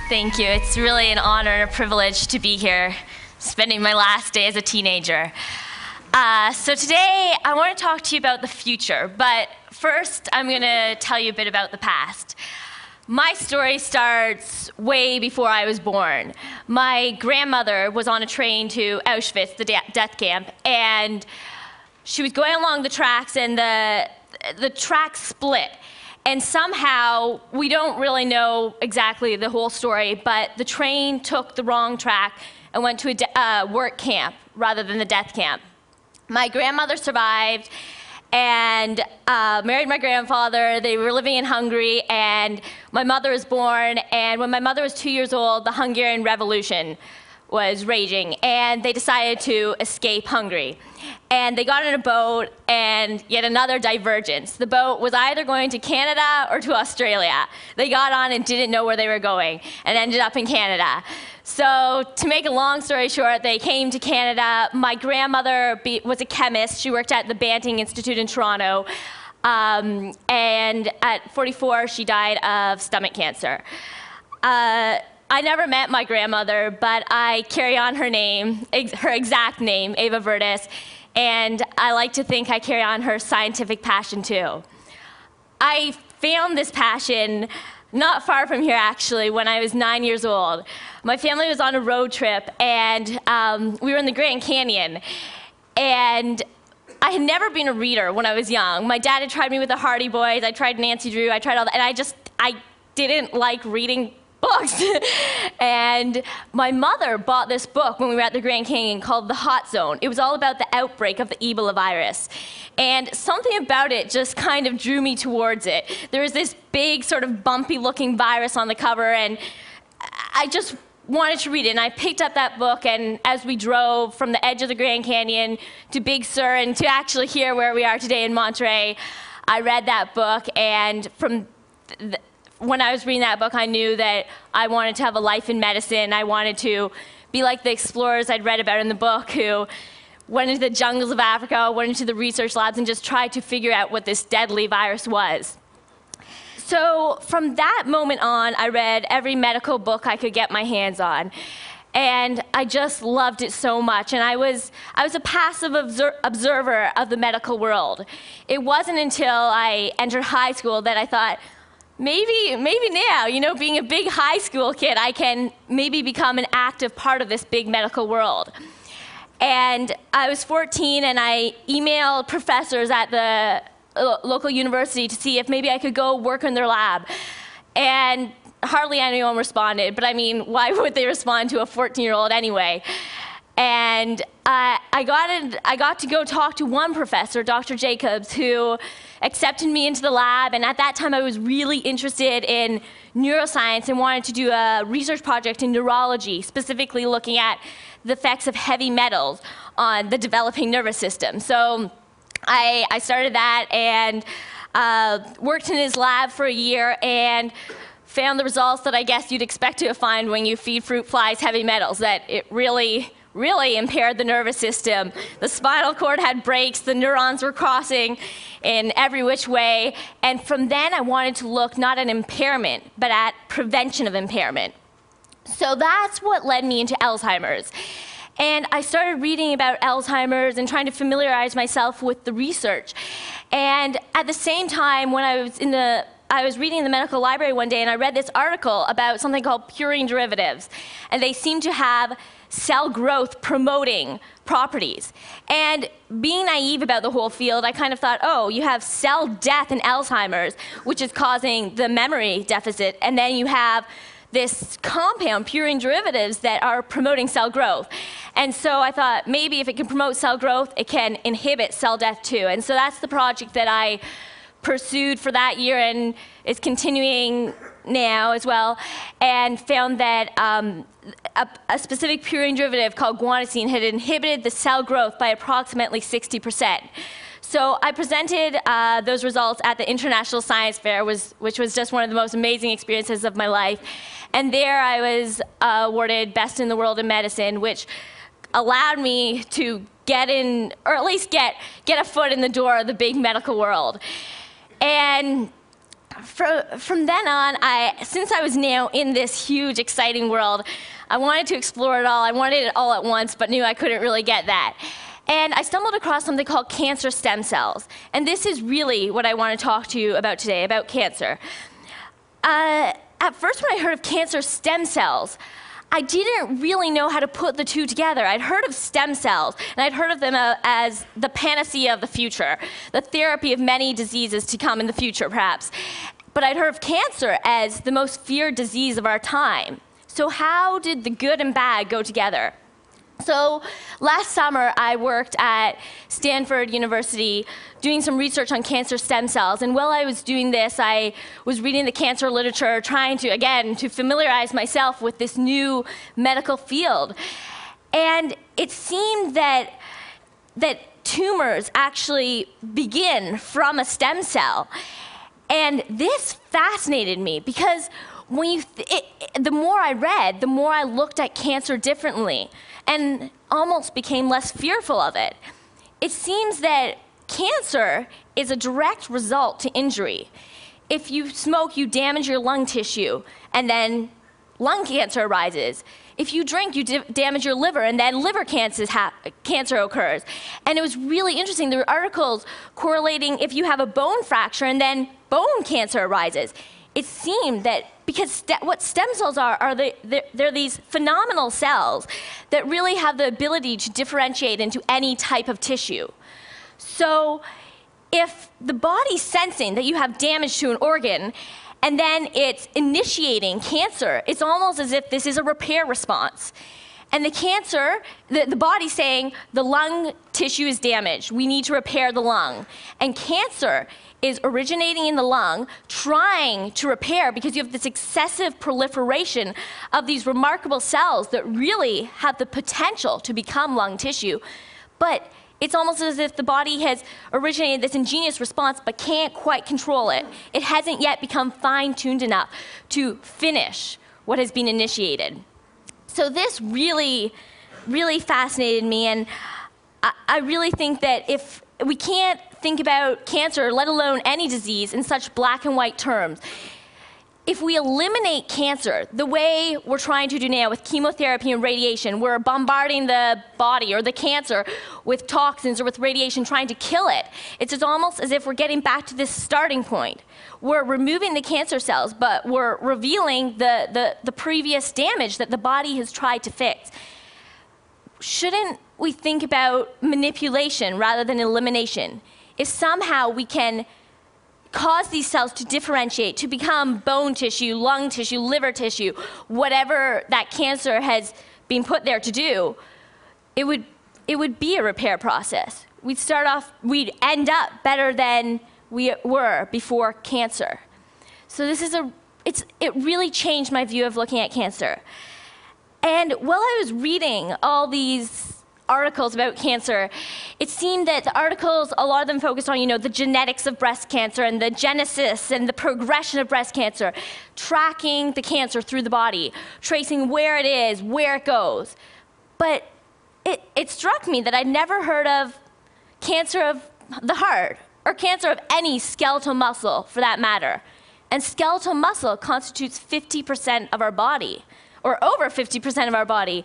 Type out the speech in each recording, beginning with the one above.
Thank you. It's really an honor and a privilege to be here, spending my last day as a teenager. So today, I want to talk to you about the future, but first, I'm going to tell you a bit about the past. My story starts way before I was born. My grandmother was on a train to Auschwitz, the death camp, and she was going along the tracks, and the tracks split. And somehow, we don't really know exactly the whole story, but the train took the wrong track and went to a work camp rather than the death camp. My grandmother survived and married my grandfather. They were living in Hungary, and my mother was born. And when my mother was 2 years old, the Hungarian Revolution was raging, and they decided to escape Hungary. And they got in a boat, and yet another divergence. The boat was either going to Canada or to Australia. They got on and didn't know where they were going, and ended up in Canada. So to make a long story short, they came to Canada. My grandmother was a chemist. She worked at the Banting Institute in Toronto. And at 44, she died of stomach cancer. I never met my grandmother, but I carry on her name, her exact name, Eva Vertes, and I like to think I carry on her scientific passion too. I found this passion not far from here, actually, when I was 9 years old. My family was on a road trip, and we were in the Grand Canyon, and I had never been a reader when I was young. My dad had tried me with the Hardy Boys, I tried Nancy Drew, I tried all that, and I didn't like reading books. And my mother bought this book when we were at the Grand Canyon called The Hot Zone. It was all about the outbreak of the Ebola virus. And something about it just kind of drew me towards it. There was this big sort of bumpy looking virus on the cover, and I just wanted to read it. And I picked up that book, and as we drove from the edge of the Grand Canyon to Big Sur and to actually here where we are today in Monterey, I read that book, and when I was reading that book, I knew that I wanted to have a life in medicine. I wanted to be like the explorers I'd read about in the book who went into the jungles of Africa, went into the research labs, and just tried to figure out what this deadly virus was. So from that moment on, I read every medical book I could get my hands on. And I just loved it so much. And I was a passive observer of the medical world. It wasn't until I entered high school that I thought, maybe now, being a big high school kid, I can maybe become an active part of this big medical world. And I was 14, and I emailed professors at the local university to see if maybe I could go work in their lab. And hardly anyone responded, but I mean, why would they respond to a 14-year-old anyway? And I got to go talk to one professor, Dr. Jacobs, who accepted me into the lab, and at that time I was really interested in neuroscience and wanted to do a research project in neurology, specifically looking at the effects of heavy metals on the developing nervous system. So I started that and worked in his lab for a year and found the results that I guess you'd expect to find when you feed fruit flies heavy metals, that it really impaired the nervous system. The spinal cord had breaks, the neurons were crossing in every which way, and from then I wanted to look not at impairment, but at prevention of impairment. So that's what led me into Alzheimer's. And I started reading about Alzheimer's and trying to familiarize myself with the research. And at the same time, when I was reading in the medical library one day, and I read this article about something called purine derivatives, and they seem to have cell growth promoting properties. And being naive about the whole field, I kind of thought, oh, you have cell death in Alzheimer's, which is causing the memory deficit, and then you have this compound, purine derivatives, that are promoting cell growth. And so I thought, maybe if it can promote cell growth, it can inhibit cell death too. And so that's the project that I pursued for that year, and is continuing now as well, and found that a specific purine derivative called guanosine had inhibited the cell growth by approximately 60%. So I presented those results at the International Science Fair, which was just one of the most amazing experiences of my life. And there I was awarded Best in the World in Medicine, which allowed me to get in, or at least get a foot in the door of the big medical world. And from then on, since I was now in this huge, exciting world, I wanted to explore it all. I wanted it all at once, but knew I couldn't really get that. And I stumbled across something called cancer stem cells. And this is really what I want to talk to you about today, about cancer. At first, when I heard of cancer stem cells, I didn't really know how to put the two together. I'd heard of stem cells, and I'd heard of them as the panacea of the future, the therapy of many diseases to come in the future, perhaps. But I'd heard of cancer as the most feared disease of our time. So how did the good and bad go together? So last summer, I worked at Stanford University doing some research on cancer stem cells. And while I was doing this, I was reading the cancer literature, trying to, again, to familiarize myself with this new medical field. And it seemed that tumors actually begin from a stem cell. And this fascinated me because the more I read, the more I looked at cancer differently and almost became less fearful of it. It seems that cancer is a direct result to injury. If you smoke, you damage your lung tissue, and then lung cancer arises. If you drink, you damage your liver, and then liver cancer occurs. And it was really interesting. There were articles correlating if you have a bone fracture, and then bone cancer arises. It seemed that because what stem cells are they're these phenomenal cells that really have the ability to differentiate into any type of tissue. So if the body's sensing that you have damage to an organ, and then it's initiating cancer, it's almost as if this is a repair response. And the cancer, the body's saying, the lung tissue is damaged. We need to repair the lung. And cancer is originating in the lung, trying to repair because you have this excessive proliferation of these remarkable cells that really have the potential to become lung tissue. But it's almost as if the body has originated this ingenious response but can't quite control it. It hasn't yet become fine-tuned enough to finish what has been initiated. So this really, really fascinated me, and I really think that if we can't think about cancer, let alone any disease, in such black and white terms. If we eliminate cancer the way we're trying to do now with chemotherapy and radiation, we're bombarding the body or the cancer with toxins or with radiation trying to kill it. It's almost as if we're getting back to this starting point. We're removing the cancer cells, but we're revealing the previous damage that the body has tried to fix. Shouldn't we think about manipulation rather than elimination? If somehow we can cause these cells to differentiate, to become bone tissue, lung tissue, liver tissue, whatever that cancer has been put there to do, it would be a repair process. We'd end up better than we were before cancer. So it really changed my view of looking at cancer. And while I was reading all these articles about cancer, it seemed that the articles, a lot of them focused on, the genetics of breast cancer and the genesis and the progression of breast cancer, tracking the cancer through the body, tracing where it is, where it goes. But it struck me that I'd never heard of cancer of the heart or cancer of any skeletal muscle, for that matter. And skeletal muscle constitutes 50% of our body, or over 50% of our body.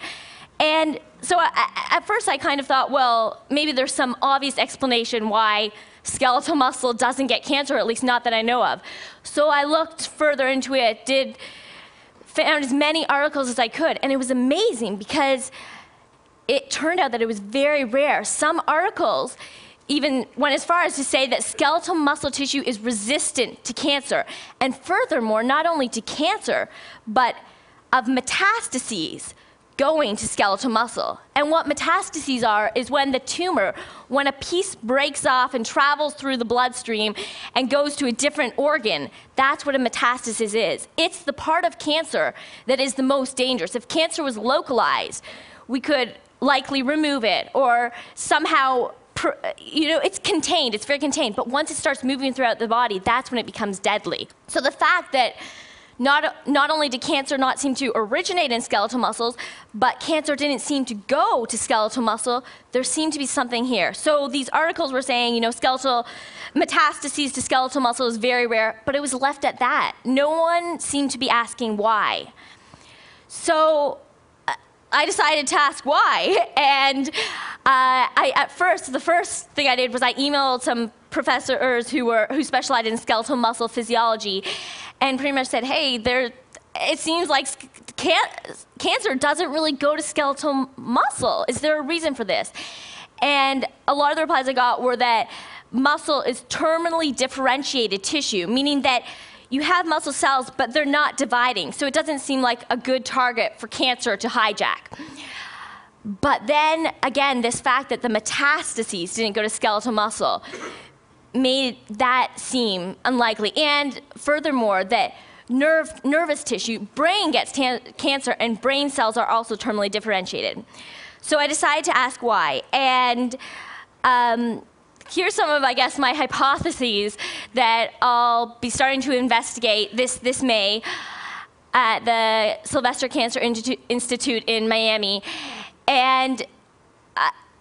And so at first I kind of thought, well, maybe there's some obvious explanation why skeletal muscle doesn't get cancer, or at least not that I know of. So I looked further into it, found as many articles as I could, and it was amazing because it turned out that it was very rare. Some articles even went as far as to say that skeletal muscle tissue is resistant to cancer. And furthermore, not only to cancer, but of metastases going to skeletal muscle. And what metastases are is when the tumor, when a piece breaks off and travels through the bloodstream and goes to a different organ, that's what a metastasis is. It's the part of cancer that is the most dangerous. If cancer was localized, we could likely remove it or somehow it's contained, it's very contained, but once it starts moving throughout the body, that's when it becomes deadly. So the fact that not only did cancer not seem to originate in skeletal muscles, but cancer didn't seem to go to skeletal muscle, there seemed to be something here. So these articles were saying, skeletal metastases to skeletal muscle is very rare, but it was left at that. No one seemed to be asking why. So I decided to ask why, and the first thing I did was I emailed some professors who specialized in skeletal muscle physiology, and pretty much said, hey, it seems like cancer doesn't really go to skeletal muscle. Is there a reason for this? And a lot of the replies I got were that muscle is terminally differentiated tissue, meaning that you have muscle cells, but they're not dividing, so it doesn't seem like a good target for cancer to hijack. But then, again, this fact that the metastases didn't go to skeletal muscle made that seem unlikely. And furthermore, that nervous tissue, brain gets cancer, and brain cells are also terminally differentiated. So I decided to ask why. And here's some of, I guess, my hypotheses that I'll be starting to investigate this May at the Sylvester Cancer Institute in Miami. And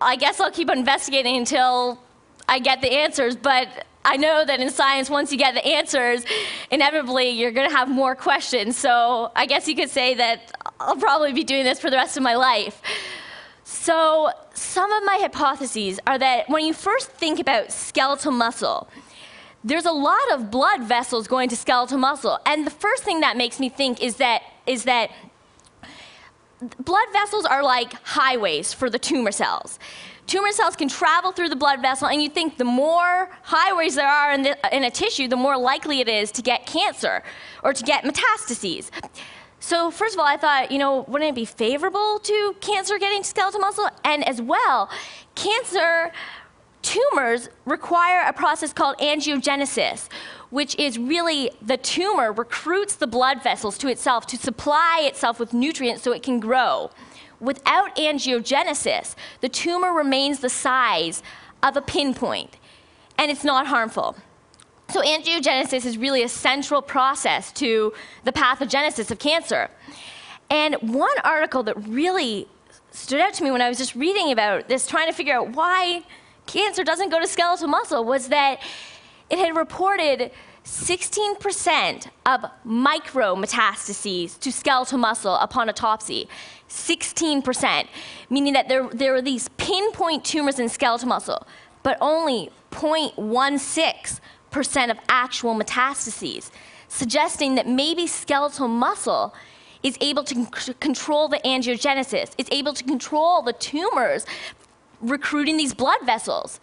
I guess I'll keep on investigating until I get the answers, but I know that in science, once you get the answers, inevitably you're going to have more questions. So I guess you could say that I'll probably be doing this for the rest of my life. So some of my hypotheses are that when you first think about skeletal muscle, there's a lot of blood vessels going to skeletal muscle. And the first thing that makes me think is that blood vessels are like highways for the tumor cells. Tumor cells can travel through the blood vessel, and you think the more highways there are in a tissue, the more likely it is to get cancer or to get metastases. So first of all, I thought, wouldn't it be favorable to cancer getting to skeletal muscle? And as well, cancer tumors require a process called angiogenesis, which is really the tumor recruits the blood vessels to itself to supply itself with nutrients so it can grow. Without angiogenesis, the tumor remains the size of a pinpoint, and it's not harmful. So angiogenesis is really a central process to the pathogenesis of cancer. And one article that really stood out to me when I was just reading about this, trying to figure out why cancer doesn't go to skeletal muscle, was that it had reported 16% of micrometastases to skeletal muscle upon autopsy. 16%, meaning that there are these pinpoint tumors in skeletal muscle, but only 0.16% of actual metastases, suggesting that maybe skeletal muscle is able to control the angiogenesis. It's able to control the tumors recruiting these blood vessels.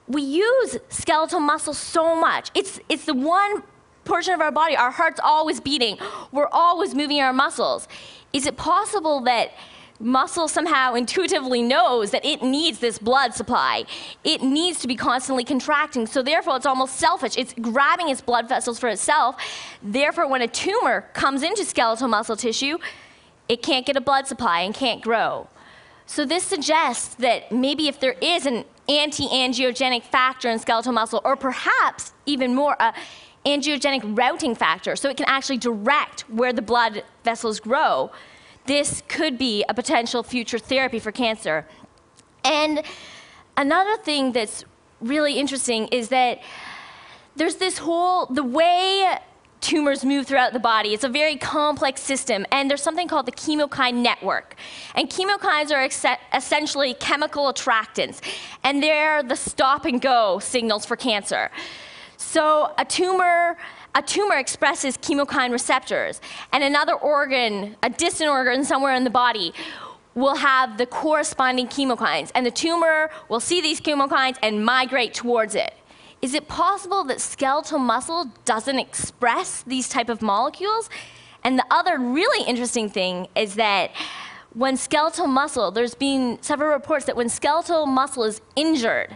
We use skeletal muscle so much. It's the one portion of our body, our heart's always beating. We're always moving our muscles. Is it possible that muscle somehow intuitively knows that it needs this blood supply? It needs to be constantly contracting, so therefore it's almost selfish. It's grabbing its blood vessels for itself. Therefore, when a tumor comes into skeletal muscle tissue, it can't get a blood supply and can't grow. So this suggests that maybe if there is an anti-angiogenic factor in skeletal muscle, or perhaps even more, an angiogenic routing factor, so it can actually direct where the blood vessels grow, this could be a potential future therapy for cancer. And another thing that's really interesting is that there's the way tumors move throughout the body. It's a very complex system, and there's something called the chemokine network. And chemokines are essentially chemical attractants, and they're the stop and go signals for cancer. So a tumor expresses chemokine receptors, and another organ, a distant organ somewhere in the body, will have the corresponding chemokines, and the tumor will see these chemokines and migrate towards it. Is it possible that skeletal muscle doesn't express these type of molecules? And the other really interesting thing is that when skeletal muscle, there's been several reports that when skeletal muscle is injured,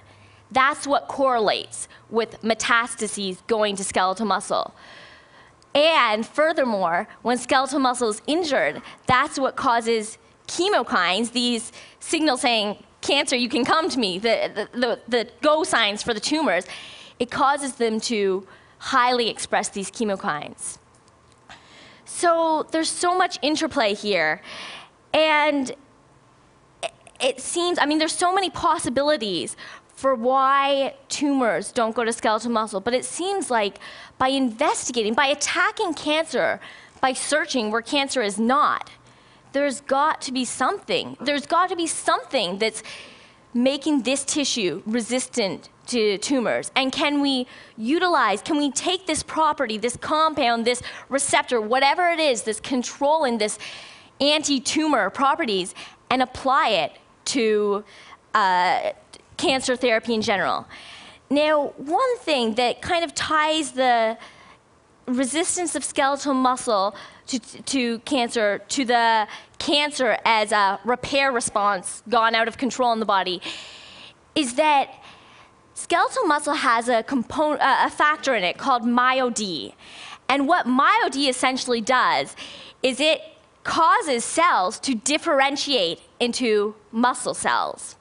that's what correlates with metastases going to skeletal muscle. And furthermore, when skeletal muscle is injured, that's what causes chemokines, these signals saying, cancer, you can come to me, the go signs for the tumors, it causes them to highly express these chemokines. So there's so much interplay here. And it seems, I mean, there's so many possibilities for why tumors don't go to skeletal muscle, but it seems like by investigating, by attacking cancer, by searching where cancer is not, there's got to be something. There's got to be something that's making this tissue resistant to tumors. And can we utilize, can we take this property, this compound, this receptor, whatever it is that's controlling this anti-tumor properties, and apply it to cancer therapy in general? Now, one thing that kind of ties the resistance of skeletal muscle to cancer, to the cancer as a repair response gone out of control in the body, is that skeletal muscle has a component, a factor in it called MyoD. And what MyoD essentially does is it causes cells to differentiate into muscle cells.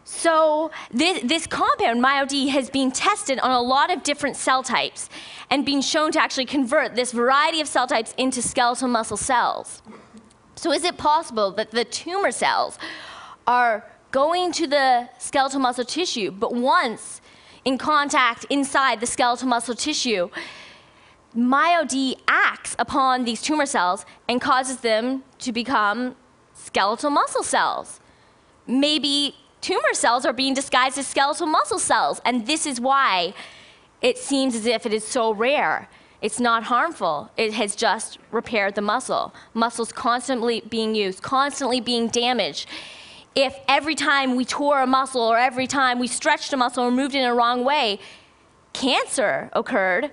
So this compound, MyoD, has been tested on a lot of different cell types and been shown to actually convert this variety of cell types into skeletal muscle cells. So is it possible that the tumor cells are going to the skeletal muscle tissue, but once in contact inside the skeletal muscle tissue, MyoD acts upon these tumor cells and causes them to become skeletal muscle cells? Maybe tumor cells are being disguised as skeletal muscle cells, and this is why it seems as if it is so rare. It's not harmful. It has just repaired the muscle. Muscles constantly being used, constantly being damaged. If every time we tore a muscle or every time we stretched a muscle or moved in a wrong way, cancer occurred,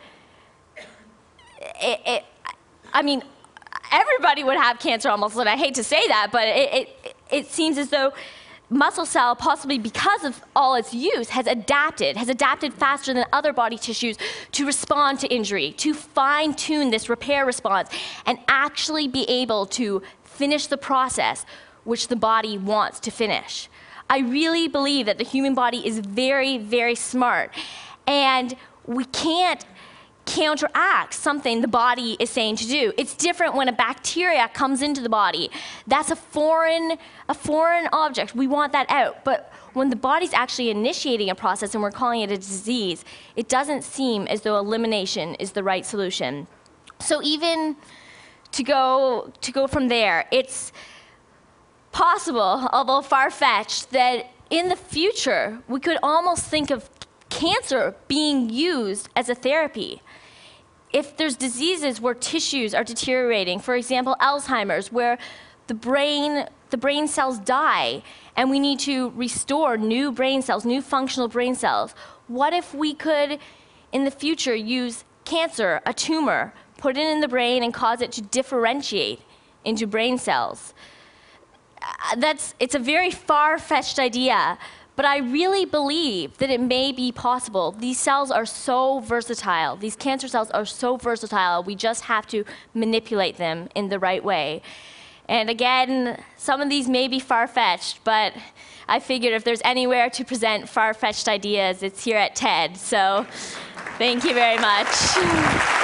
I mean, everybody would have cancer almost, and I hate to say that, but it seems as though muscle cell, possibly because of all its use, has adapted faster than other body tissues to respond to injury, to fine-tune this repair response, and actually be able to finish the process which the body wants to finish. I really believe that the human body is very, very smart, and we can't counteract something the body is saying to do. It's different when a bacteria comes into the body. That's a foreign object. We want that out. But when the body's actually initiating a process and we're calling it a disease, it doesn't seem as though elimination is the right solution. So even to go from there, it's possible, although far-fetched, that in the future we could almost think of cancer being used as a therapy. If there's diseases where tissues are deteriorating, for example, Alzheimer's, where the brain cells die and we need to restore new brain cells, new functional brain cells, what if we could, in the future, use cancer, a tumor, put it in the brain and cause it to differentiate into brain cells? It's a very far-fetched idea, but I really believe that it may be possible. These cells are so versatile. These cancer cells are so versatile. We just have to manipulate them in the right way. And again, some of these may be far-fetched, but I figured if there's anywhere to present far-fetched ideas, it's here at TED. So thank you very much.